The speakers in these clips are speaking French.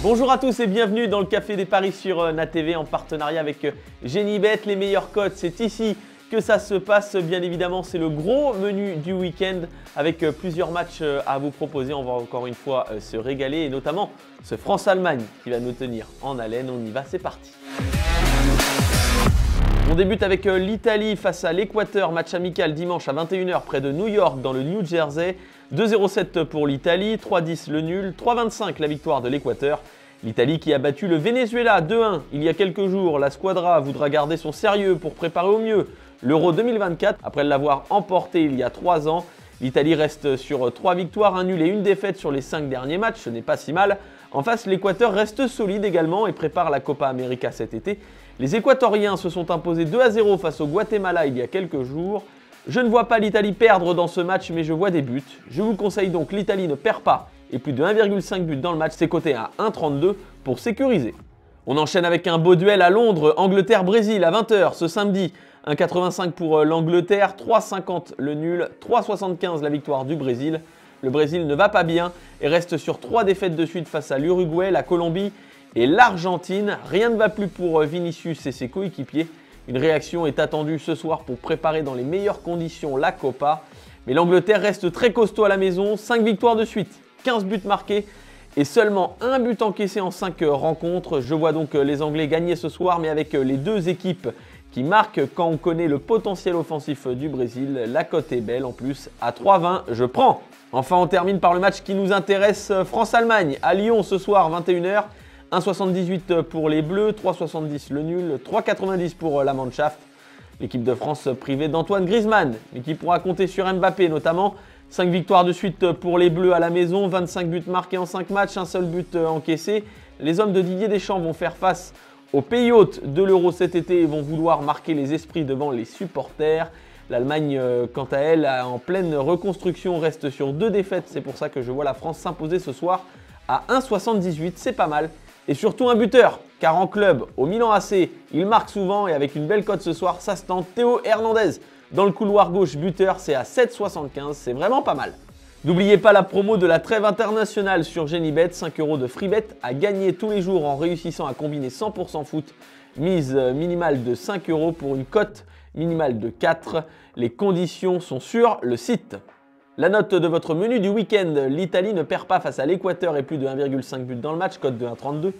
Bonjour à tous et bienvenue dans le Café des Paris sur NatTV en partenariat avec Genibet. Les meilleurs codes, c'est ici que ça se passe. Bien évidemment, c'est le gros menu du week-end avec plusieurs matchs à vous proposer. On va encore une fois se régaler et notamment ce France-Allemagne qui va nous tenir en haleine. On y va, c'est parti. On débute avec l'Italie face à l'Équateur, match amical dimanche à 21h près de New York dans le New Jersey. 2-0-7 pour l'Italie, 3-10 le nul, 3-25 la victoire de l'Équateur. L'Italie qui a battu le Venezuela 2-1 il y a quelques jours. La squadra voudra garder son sérieux pour préparer au mieux l'Euro 2024 après l'avoir emporté il y a 3 ans. L'Italie reste sur 3 victoires, 1 nul et 1 défaite sur les 5 derniers matchs, ce n'est pas si mal. En face, l'Équateur reste solide également et prépare la Copa América cet été. Les Équatoriens se sont imposés 2-0 face au Guatemala il y a quelques jours. Je ne vois pas l'Italie perdre dans ce match, mais je vois des buts. Je vous conseille donc l'Italie ne perd pas et plus de 1,5 but dans le match, c'est coté à 1,32 pour sécuriser. On enchaîne avec un beau duel à Londres, Angleterre-Brésil à 20h ce samedi. 1,85 pour l'Angleterre, 3,50 le nul, 3,75 la victoire du Brésil. Le Brésil ne va pas bien et reste sur 3 défaites de suite face à l'Uruguay, la Colombie et l'Argentine. Rien ne va plus pour Vinicius et ses coéquipiers. Une réaction est attendue ce soir pour préparer dans les meilleures conditions la Copa. Mais l'Angleterre reste très costaud à la maison, 5 victoires de suite, 15 buts marqués et seulement 1 but encaissé en 5 rencontres. Je vois donc les Anglais gagner ce soir, mais avec les deux équipes qui marquent quand on connaît le potentiel offensif du Brésil. La cote est belle en plus, à 3,20, je prends. Enfin, on termine par le match qui nous intéresse, France-Allemagne à Lyon ce soir, 21h. 1,78 pour les Bleus, 3,70 le nul, 3,90 pour la Mannschaft. L'équipe de France privée d'Antoine Griezmann, mais qui pourra compter sur Mbappé notamment. 5 victoires de suite pour les Bleus à la maison, 25 buts marqués en 5 matchs, un seul but encaissé. Les hommes de Didier Deschamps vont faire face aux pays hôtes de l'Euro cet été et vont vouloir marquer les esprits devant les supporters. L'Allemagne, quant à elle, en pleine reconstruction, reste sur 2 défaites. C'est pour ça que je vois la France s'imposer ce soir à 1,78, c'est pas mal. Et surtout un buteur, car en club, au Milan AC, il marque souvent et avec une belle cote ce soir, ça se tente. Théo Hernandez, dans le couloir gauche, buteur, c'est à 7,75, c'est vraiment pas mal. N'oubliez pas la promo de la trêve internationale sur Genibet, 5 € de free bet à gagner tous les jours en réussissant à combiner 100% foot, mise minimale de 5 € pour une cote minimale de 4. Les conditions sont sur le site. La note de votre menu du week-end, l'Italie ne perd pas face à l'Équateur et plus de 1,5 but dans le match, cote de 1,32.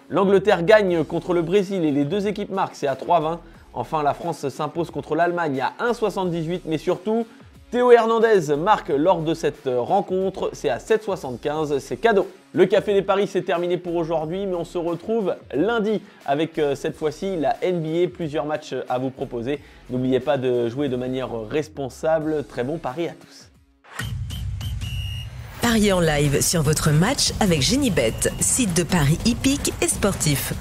L'Angleterre gagne contre le Brésil et les deux équipes marquent, c'est à 3,20. Enfin, la France s'impose contre l'Allemagne à 1,78, mais surtout, Théo Hernandez marque lors de cette rencontre, c'est à 7,75, c'est cadeau. Le Café des Paris, c'est terminé pour aujourd'hui, mais on se retrouve lundi avec cette fois-ci la NBA, plusieurs matchs à vous proposer. N'oubliez pas de jouer de manière responsable, très bon pari à tous. Pariez en live sur votre match avec Genibet, site de paris hippique et sportif.